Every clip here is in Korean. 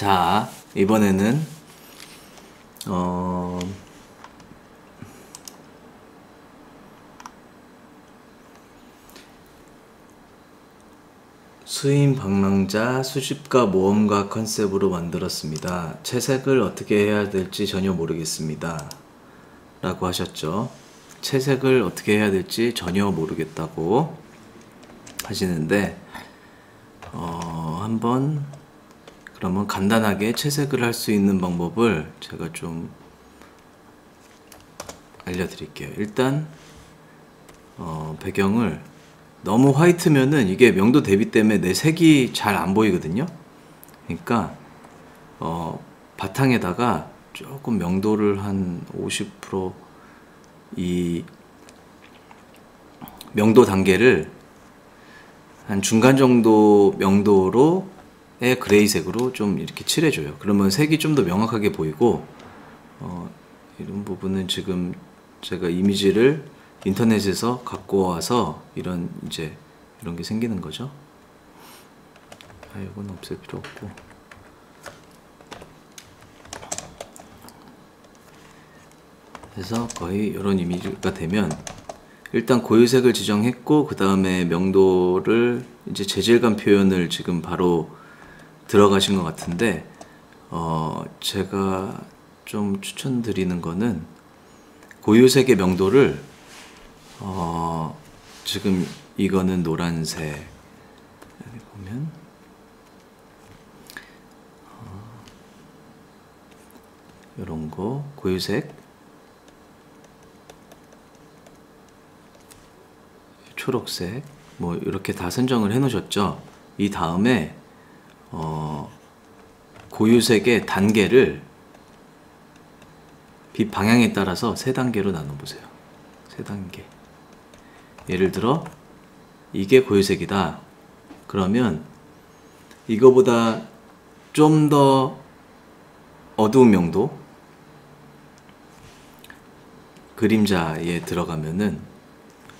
자, 이번에는 수인 방랑자 수집가 모험가 컨셉으로 만들었습니다. 채색을 어떻게 해야 될지 전혀 모르겠습니다. 라고 하셨죠. 채색을 어떻게 해야 될지 전혀 모르겠다고 하시는데 한번 그러면 간단하게 채색을 할 수 있는 방법을 제가 좀 알려드릴게요. 일단 배경을 너무 화이트면은 이게 명도 대비 때문에 내 색이 잘 안 보이거든요. 그러니까 바탕에다가 조금 명도를 한 50%이 명도 단계를 한 중간 정도 명도로의 그레이색으로 좀 이렇게 칠해줘요. 그러면 색이 좀 더 명확하게 보이고 이런 부분은 지금 제가 이미지를 인터넷에서 갖고 와서 이런 게 생기는 거죠. 이건 없앨 필요 없고. 그래서 거의 이런 이미지가 되면 일단 고유색을 지정했고 그 다음에 명도를 이제 재질감 표현을 지금 바로 들어가신 것 같은데 제가 좀 추천드리는 거는 고유색의 명도를 지금 이거는 노란색 여기 보면 이런 거 고유색 초록색 뭐 이렇게 다 선정을 해 놓으셨죠. 이 다음에 고유색의 단계를 빛 방향에 따라서 3단계로 나눠 보세요. 3단계. 예를 들어 이게 고유색이다. 그러면 이거보다 좀 더 어두운 명도 그림자에 들어가면은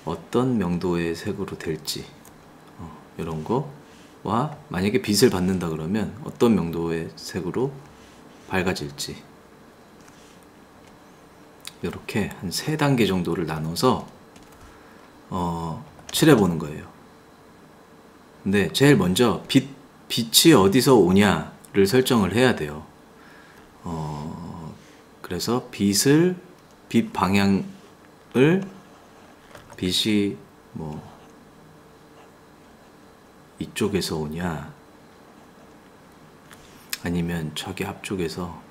어떤 명도의 색으로 될지 이런 거와 만약에 빛을 받는다 그러면 어떤 명도의 색으로 밝아질지 이렇게 한 3단계 정도를 나눠서 칠해보는 거예요. 근데 제일 먼저 빛이 어디서 오냐를 설정을 해야 돼요. 그래서 빛 방향을 빛이 뭐 이쪽에서 오냐 아니면 저기 앞쪽에서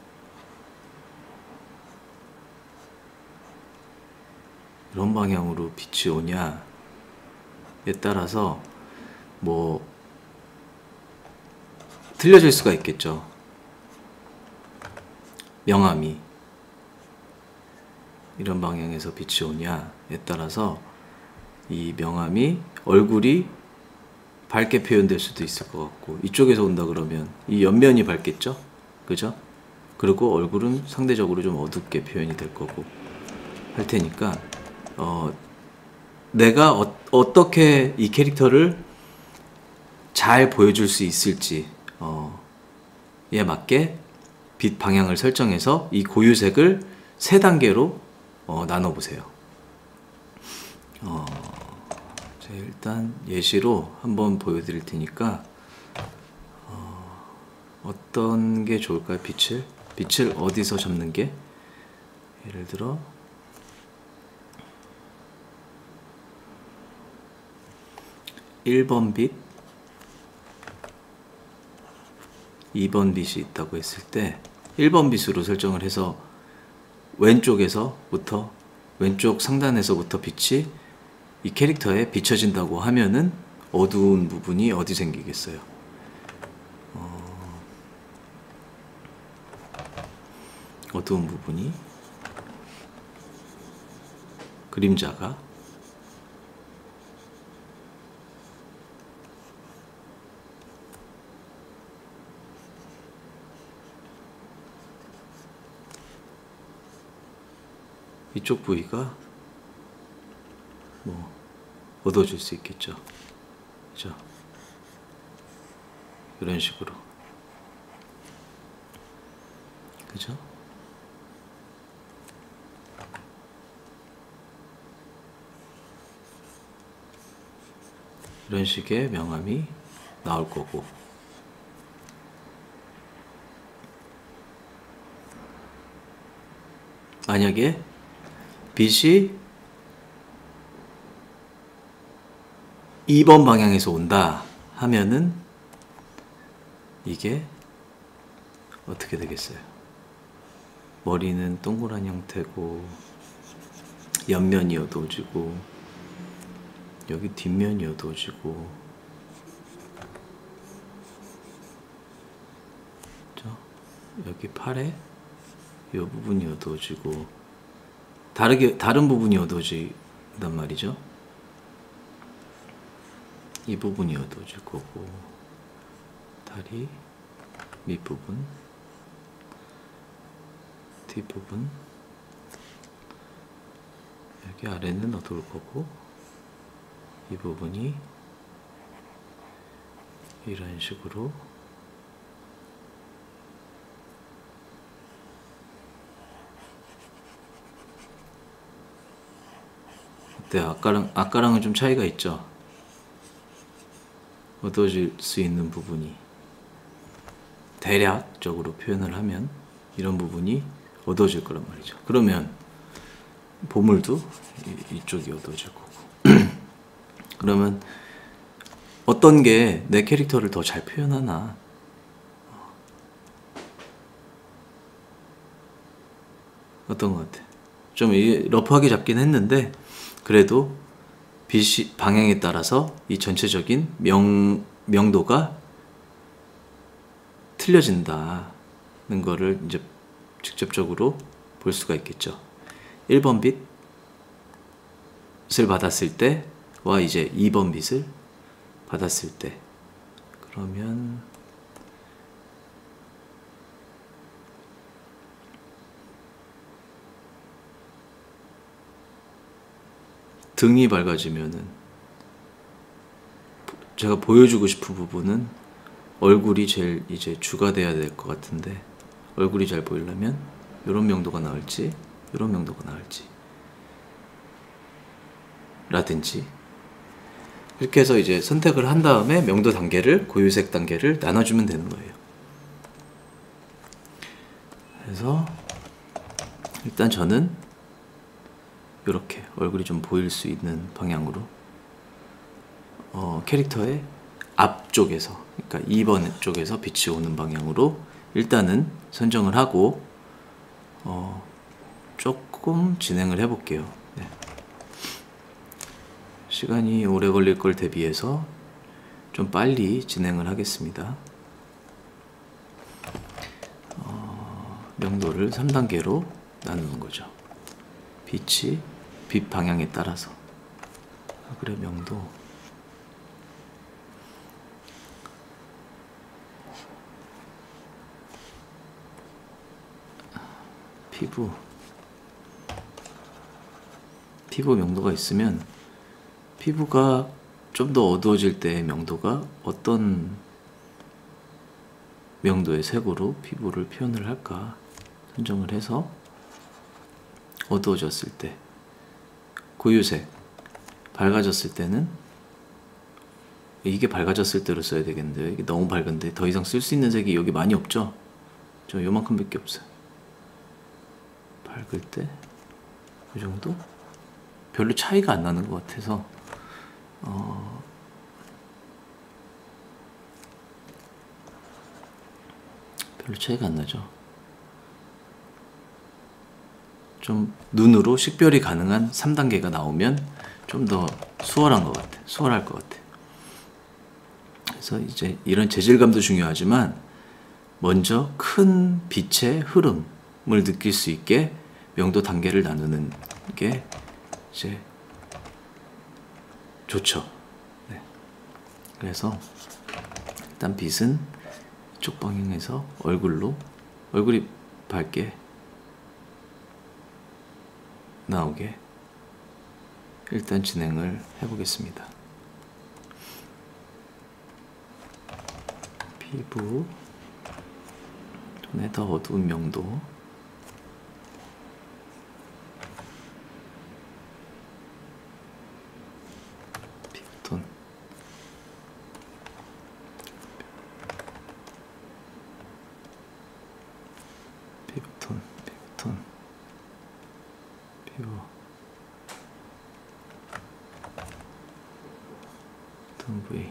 이런 방향으로 빛이 오냐에 따라서 뭐 틀려질 수가 있겠죠. 명암이 이런 방향에서 빛이 오냐에 따라서 이 명암이 얼굴이 밝게 표현될 수도 있을 것 같고 이쪽에서 온다 그러면 이 옆면이 밝겠죠? 그죠? 그리고 얼굴은 상대적으로 좀 어둡게 표현이 될 거고 할 테니까 내가 어떻게 이 캐릭터를 잘 보여줄 수 있을지 에 맞게 빛 방향을 설정해서 이 고유색을 3단계로 나눠 보세요. 제가 일단 예시로 한번 보여드릴 테니까 어떤 게 좋을까요? 빛을 어디서 잡는 게 예를 들어 1번 빛 2번 빛이 있다고 했을 때 1번 빛으로 설정을 해서 왼쪽 상단에서부터 빛이 이 캐릭터에 비춰진다고 하면은 어두운 부분이 어디 생기겠어요? 어두운 부분이 그림자가 이쪽 부위가 뭐 어두워질 수 있겠죠. 그죠? 이런 식으로 그죠? 이런 식의 명암이 나올 거고, 만약에 빛이 2번 방향에서 온다 하면은 이게 어떻게 되겠어요? 머리는 동그란 형태고 옆면이 어두워지고 여기 뒷면이 어두워지고, 그죠? 여기 팔에 이 부분이 어두워지고 다른 부분이 어두워진단 말이죠. 이 부분이 어두워질 거고, 다리 밑부분, 뒷부분, 여기 아래는 어두울 거고, 이 부분이 이런 식으로 네, 아까랑은 좀 차이가 있죠. 어두워질 수 있는 부분이, 대략적으로 표현을 하면 이런 부분이 어두워질 거란 말이죠. 그러면 보물도 이쪽이 어두워질 거고 그러면 어떤 게 내 캐릭터를 더 잘 표현하나, 어떤 것 같아? 좀 러프하게 잡긴 했는데 그래도 빛이 방향에 따라서 이 전체적인 명도가 틀려진다는 거를 이제 직접적으로 볼 수가 있겠죠. 1번 빛을 받았을 때와 이제 2번 빛을 받았을 때, 그러면 등이 밝아지면은 제가 보여주고 싶은 부분은 얼굴이 제일 이제 주가 돼야 될 것 같은데, 얼굴이 잘 보이려면 이런 명도가 나올지 이런 명도가 나올지 라든지, 이렇게 해서 이제 선택을 한 다음에 명도 단계를, 고유색 단계를 나눠주면 되는 거예요. 그래서 일단 저는 이렇게 얼굴이 좀 보일 수 있는 방향으로 캐릭터의 앞쪽에서, 그러니까 2번 쪽에서 빛이 오는 방향으로 일단은 선정을 하고 조금 진행을 해볼게요. 네. 시간이 오래 걸릴 걸 대비해서 좀 빨리 진행을 하겠습니다. 명도를 3단계로 나누는 거죠. 빛 방향에 따라서. 그래, 명도 피부 명도가 있으면 피부가 좀 더 어두워질 때의 명도가 어떤 명도의 색으로 피부를 표현을 할까 선정을 해서, 어두워졌을 때 고유색, 밝아졌을 때는 이게 밝아졌을 때로 써야 되겠는데 이게 너무 밝은데 더 이상 쓸 수 있는 색이 여기 많이 없죠. 저 요만큼밖에 없어요. 밝을 때 이 정도? 별로 차이가 안 나는 것 같아서 별로 차이가 안 나죠. 좀 눈으로 식별이 가능한 3단계가 나오면 좀 더 수월한 것 같아. 수월할 것 같아. 그래서 이제 이런 재질감도 중요하지만 먼저 큰 빛의 흐름을 느낄 수 있게 명도 단계를 나누는 게 이제 좋죠. 네. 그래서 일단 빛은 이쪽 방향에서 얼굴이 밝게 나오게 일단 진행을 해보겠습니다. 피부 네, 더 어두운 명도. 피부톤. 피부톤. 피부. 어떤 부위.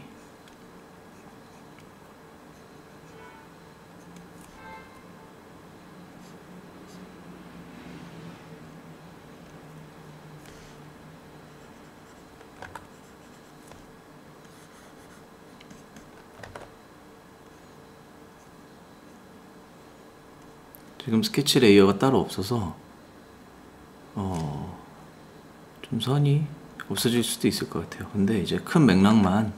지금 스케치 레이어가 따로 없어서 좀 선이 없어질 수도 있을 것 같아요. 근데 이제 큰 맥락만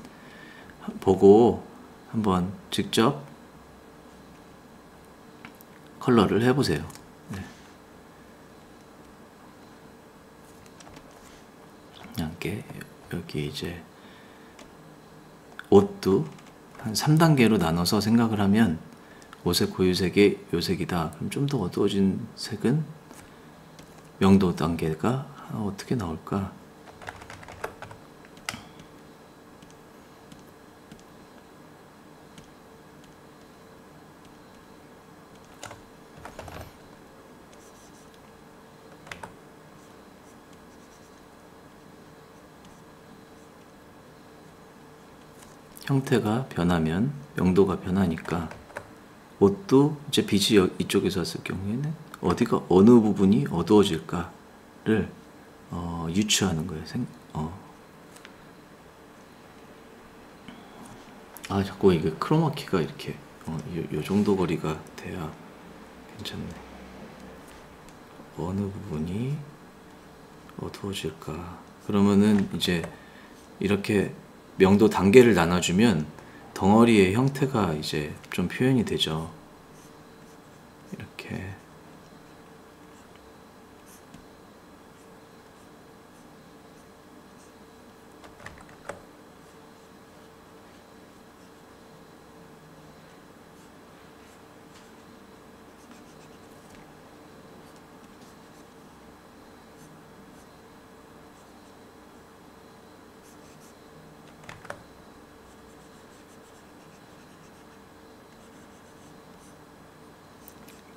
보고 한번 직접 컬러를 해보세요. 네. 얇게 여기 이제 옷도 한 3단계로 나눠서 생각을 하면 옷의 고유색이 요 색이다. 그럼 좀 더 어두워진 색은 명도 단계가 어떻게 나올까? 형태가 변하면 명도가 변하니까 옷도 이제 빛이 이쪽에서 왔을 경우에는 어디가 어느 부분이 어두워질까를 유추하는 거예요. 자꾸 이게 크로마키가 이렇게 요 정도 거리가 돼야 괜찮네. 어느 부분이 어두워질까? 그러면은 이제 이렇게 명도 단계를 나눠주면 덩어리의 형태가 이제 좀 표현이 되죠. 이렇게.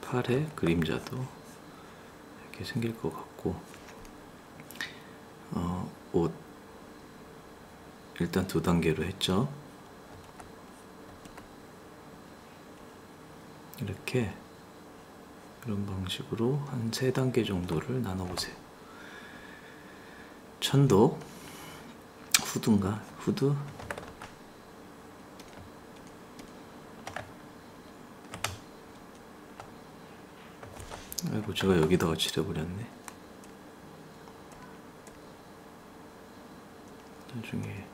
팔의 그림자도 이렇게 생길 것 같고, 옷 일단 2단계로 했죠. 이렇게 이런 방식으로 한 3단계 정도를 나눠보세요. 천도, 후드인가? 후드? 아이고, 제가 여기다가 칠해버렸네. 나중에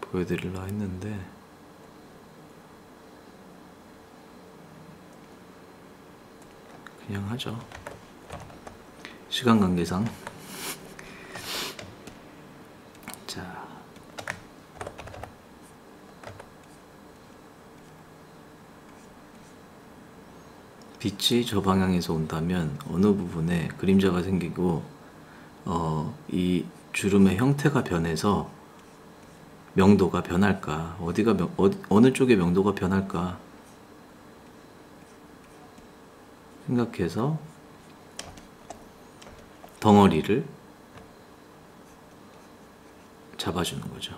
보여드리려 했는데 그냥 하죠. 시간 관계상. 자, 빛이 저 방향에서 온다면 어느 부분에 그림자가 생기고 이 주름의 형태가 변해서 명도가 변할까? 어느 쪽의 명도가 변할까? 생각해서 덩어리를 잡아주는 거죠.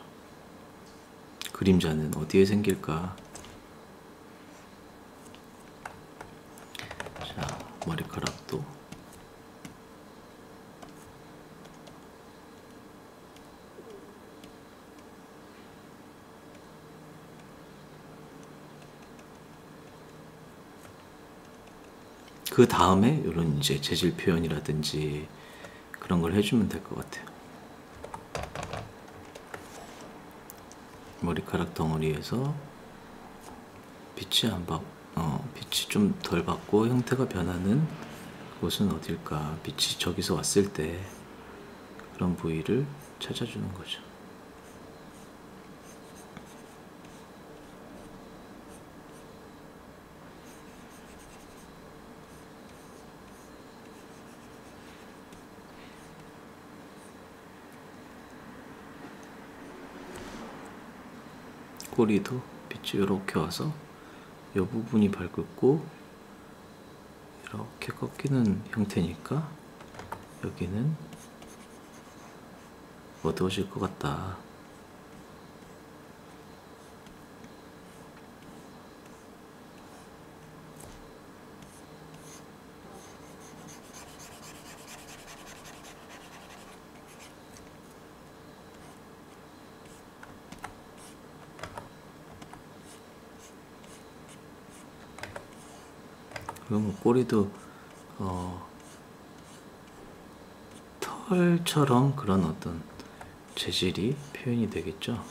그림자는 어디에 생길까? 자, 머리카락도 그 다음에 이런 이제 재질 표현이라든지 그런 걸 해주면 될 것 같아요. 머리카락 덩어리에서 빛이 좀 덜 받고 형태가 변하는 곳은 어딜까? 빛이 저기서 왔을 때 그런 부위를 찾아주는 거죠. 꼬리도 빛이 이렇게 와서 이 부분이 밝고 이렇게 꺾이는 형태니까 여기는 어두워질 것 같다. 그럼 꼬리도 털처럼 그런 어떤 재질이 표현이 되겠죠.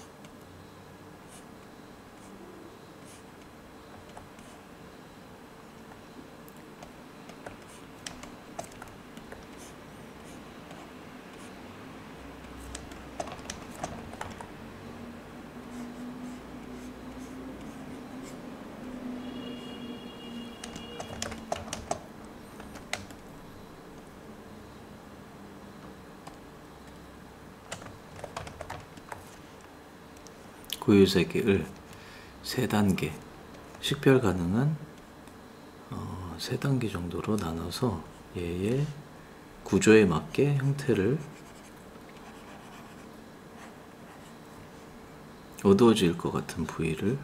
고유색을 3단계, 식별 가능한 3단계 정도로 나눠서 얘의 구조에 맞게 형태를 어두워질 것 같은 부위를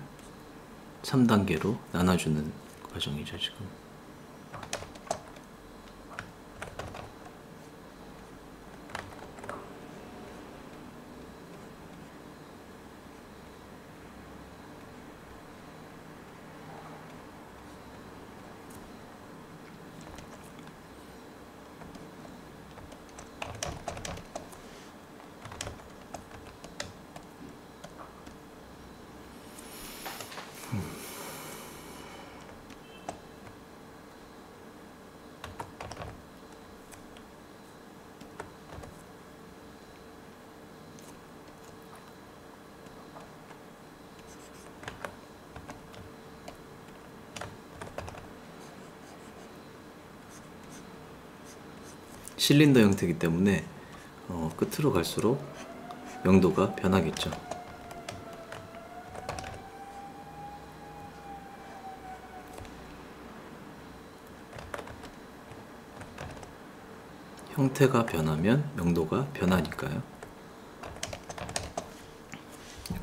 3단계로 나눠주는 과정이죠, 지금. 실린더 형태이기 때문에 끝으로 갈수록 명도가 변하겠죠. 형태가 변하면 명도가 변하니까요.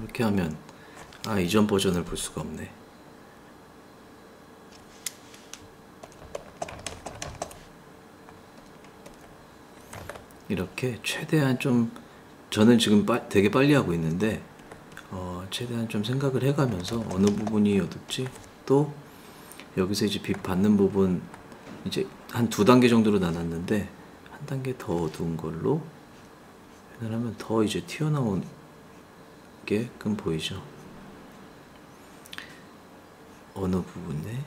이렇게 하면 이전 버전을 볼 수가 없네. 이렇게 최대한 좀, 저는 지금 되게 빨리 하고 있는데 최대한 좀 생각을 해가면서 어느 부분이 어둡지, 또 여기서 이제 빛 받는 부분 이제 한 2단계 정도로 나눴는데 한 단계 더 어두운 걸로 하면 더 이제 튀어나오게끔 보이죠. 어느 부분에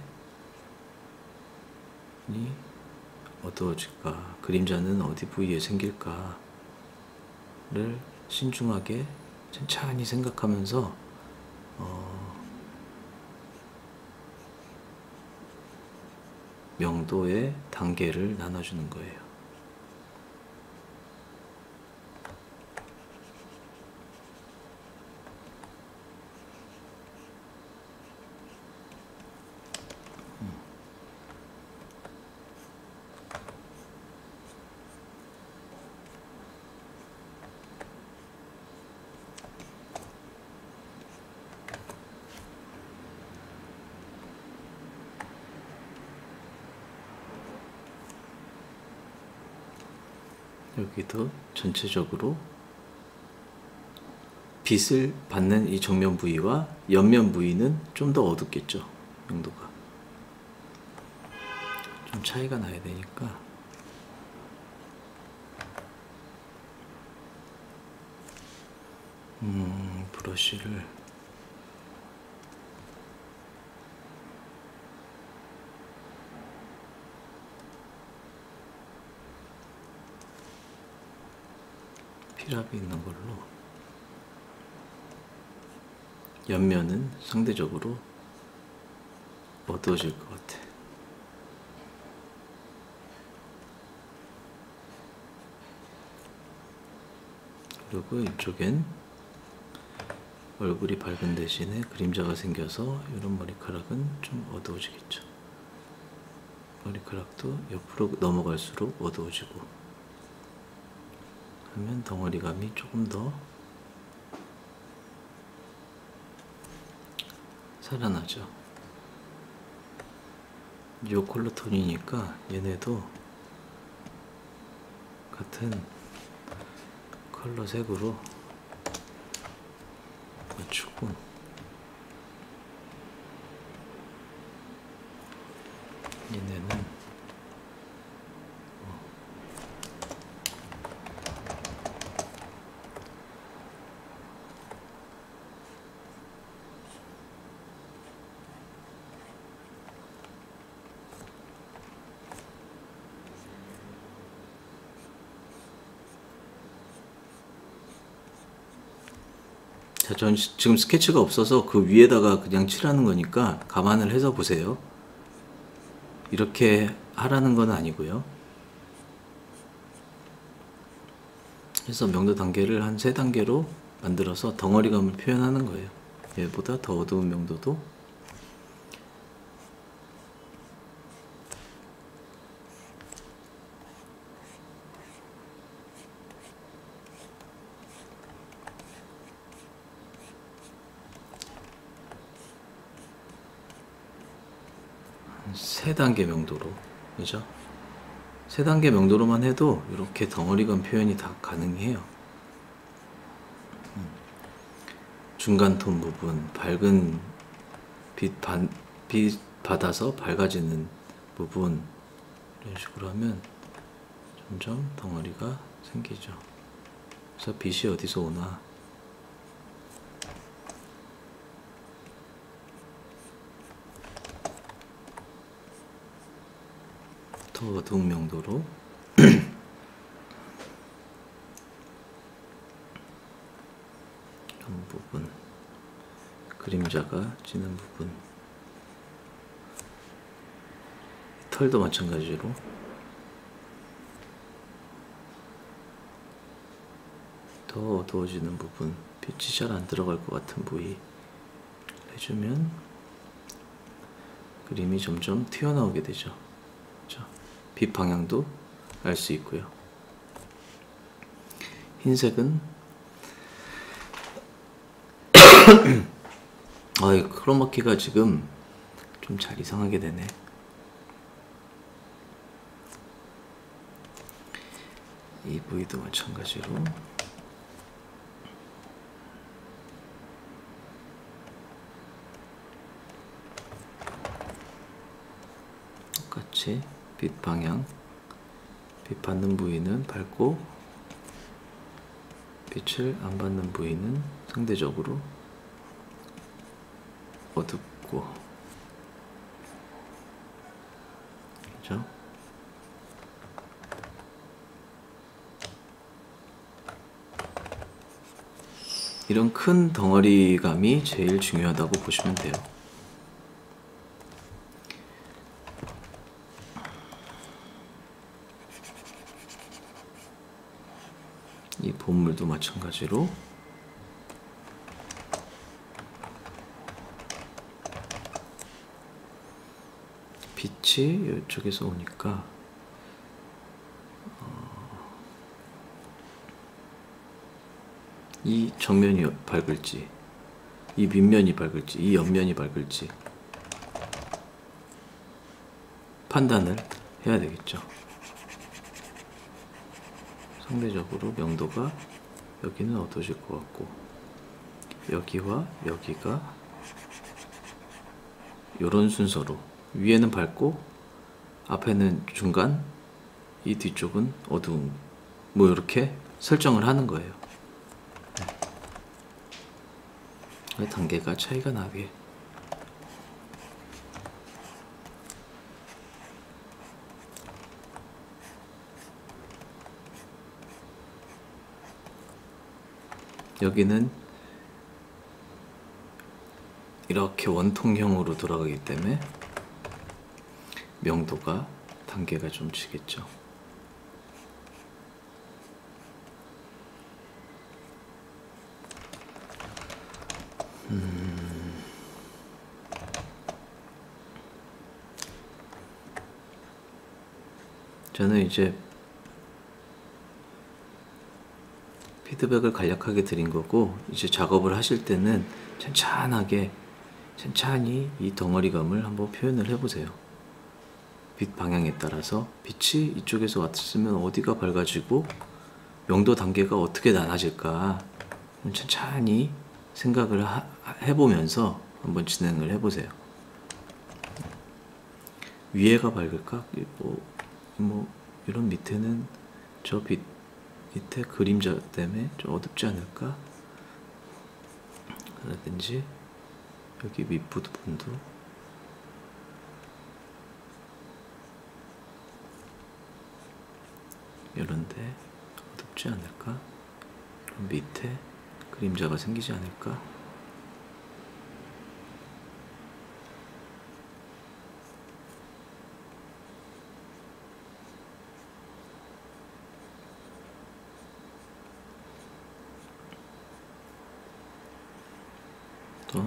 어두워질까, 그림자는 어디 부위에 생길까를 신중하게 천천히 생각하면서 명도의 단계를 나눠주는 거예요. 여기도 전체적으로 빛을 받는 이 정면 부위와 옆면 부위는 좀 더 어둡겠죠. 명도가 좀 차이가 나야 되니까 브러쉬를 피랍이 있는 걸로, 옆면은 상대적으로 어두워질 것 같아. 그리고 이쪽엔 얼굴이 밝은 대신에 그림자가 생겨서 이런 머리카락은 좀 어두워지겠죠. 머리카락도 옆으로 넘어갈수록 어두워지고 하면 덩어리감이 조금 더 살아나죠. 요 컬러 톤이니까 얘네도 같은 컬러 색으로 맞추고 얘네는 자, 전 지금 스케치가 없어서 그 위에다가 그냥 칠하는 거니까 감안을 해서 보세요. 이렇게 하라는 건 아니고요. 그래서 명도 단계를 한 3단계로 만들어서 덩어리감을 표현하는 거예요. 얘보다 더 어두운 명도도 한 3단계 명도로, 그죠? 3단계 명도로만 해도 이렇게 덩어리감 표현이 다 가능해요. 중간 톤 부분, 밝은 빛 받아서 밝아지는 부분, 이런 식으로 하면 점점 덩어리가 생기죠. 그래서 빛이 어디서 오나, 더 어두운 명도로 이런 부분, 그림자가 지는 부분, 털도 마찬가지로 더 어두워지는 부분, 빛이 잘 안 들어갈 것 같은 부위 해주면 그림이 점점 튀어나오게 되죠. 그렇죠? 빛 방향도 알 수 있고요. 흰색은 크로마키가 지금 좀 잘 이상하게 되네. 이 부위도 마찬가지로 똑같이 빛 방향, 빛 받는 부위는 밝고 빛을 안 받는 부위는 상대적으로 어둡고, 그죠? 이런 큰 덩어리감이 제일 중요하다고 보시면 돼요. 이 본물도 마찬가지로 빛이 이쪽에서 오니까 이 정면이 밝을지, 이 밑면이 밝을지, 이 옆면이 밝을지 판단을 해야 되겠죠. 상대적으로 명도가 여기는 어두워질 것 같고, 여기와 여기가 이런 순서로 위에는 밝고 앞에는 중간, 이 뒤쪽은 어두운, 뭐 이렇게 설정을 하는 거예요. 단계가 차이가 나게. 여기는 이렇게 원통형으로 돌아가기 때문에 명도가 단계가 좀 치겠죠. 저는 이제 피드백을 간략하게 드린 거고, 이제 작업을 하실 때는 천천히 이 덩어리감을 한번 표현을 해보세요. 빛 방향에 따라서 빛이 이쪽에서 왔으면 어디가 밝아지고 명도 단계가 어떻게 나눠질까 천천히 생각을 해보면서 한번 진행을 해보세요. 위에가 밝을까? 이런 밑에는 저 빛 밑에 그림자 때문에 좀 어둡지 않을까? 라든지 여기 윗부분도 이런데 어둡지 않을까? 그럼 밑에 그림자가 생기지 않을까? 또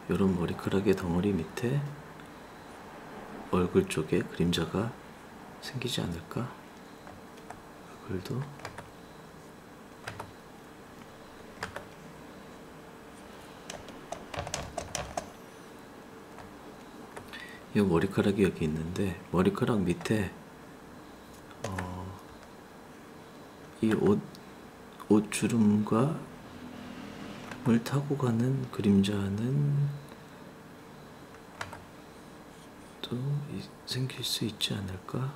이런 머리카락의 덩어리 밑에 얼굴 쪽에 그림자가 생기지 않을까? 얼굴도 이 머리카락이 여기 있는데 머리카락 밑에 이 옷주름과 을 타고 가는 그림자는 또 생길 수 있지 않을까?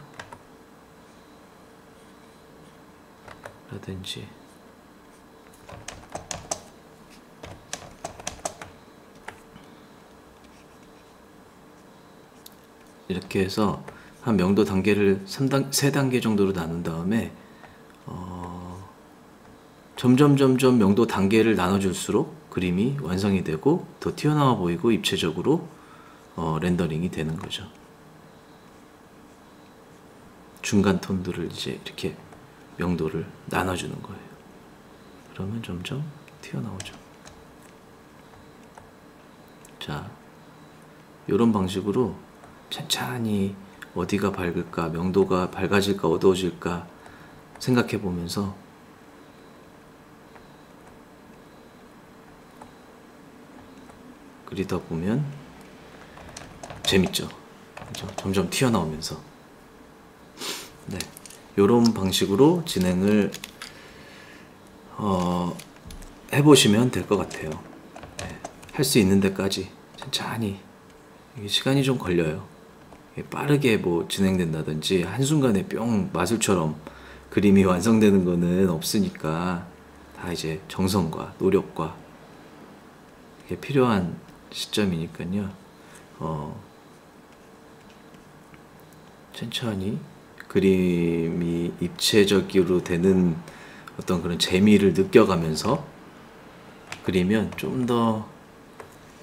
라든지 이렇게 해서 한 명도 단계를 3단계 정도로 나눈 다음에 점점 명도 단계를 나눠줄수록 그림이 완성이 되고 더 튀어나와 보이고 입체적으로 렌더링이 되는 거죠. 중간 톤들을 이제 이렇게 명도를 나눠주는 거예요. 그러면 점점 튀어나오죠. 자, 이런 방식으로 천천히 어디가 밝을까, 명도가 밝아질까 어두워질까 생각해 보면서 그리다 보면 재밌죠. 그렇죠? 점점 튀어나오면서 네, 이런 방식으로 진행을 해보시면 될 것 같아요. 네, 할 수 있는 데까지 천천히. 이게 시간이 좀 걸려요. 빠르게 뭐 진행된다든지 한순간에 뿅 마술처럼 그림이 완성되는 거는 없으니까 다 이제 정성과 노력과 이게 필요한 시점이니까요. 천천히 그림이 입체적으로 되는 어떤 그런 재미를 느껴가면서 그리면 좀 더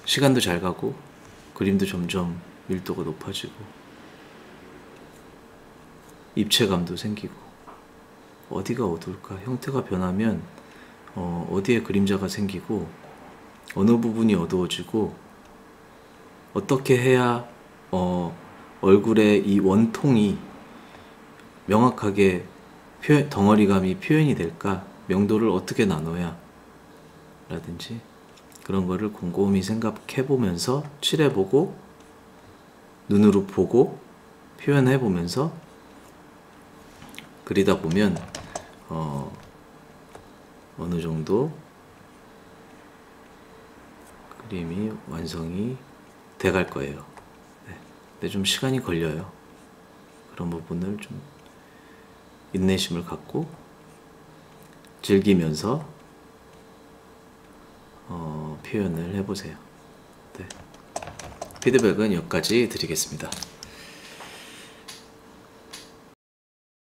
시간도 잘 가고 그림도 점점 밀도가 높아지고 입체감도 생기고 어디가 어두울까? 형태가 변하면 어디에 그림자가 생기고 어느 부분이 어두워지고 어떻게 해야 얼굴의 이 원통이 명확하게 덩어리감이 표현이 될까? 명도를 어떻게 나눠야? 라든지 그런 거를 곰곰이 생각해 보면서 칠해보고 눈으로 보고 표현해 보면서 그리다 보면 어느 정도 그림이 완성이 돼갈 거예요. 네. 근데 좀 시간이 걸려요. 그런 부분을 좀 인내심을 갖고 즐기면서 표현을 해보세요. 네. 피드백은 여기까지 드리겠습니다.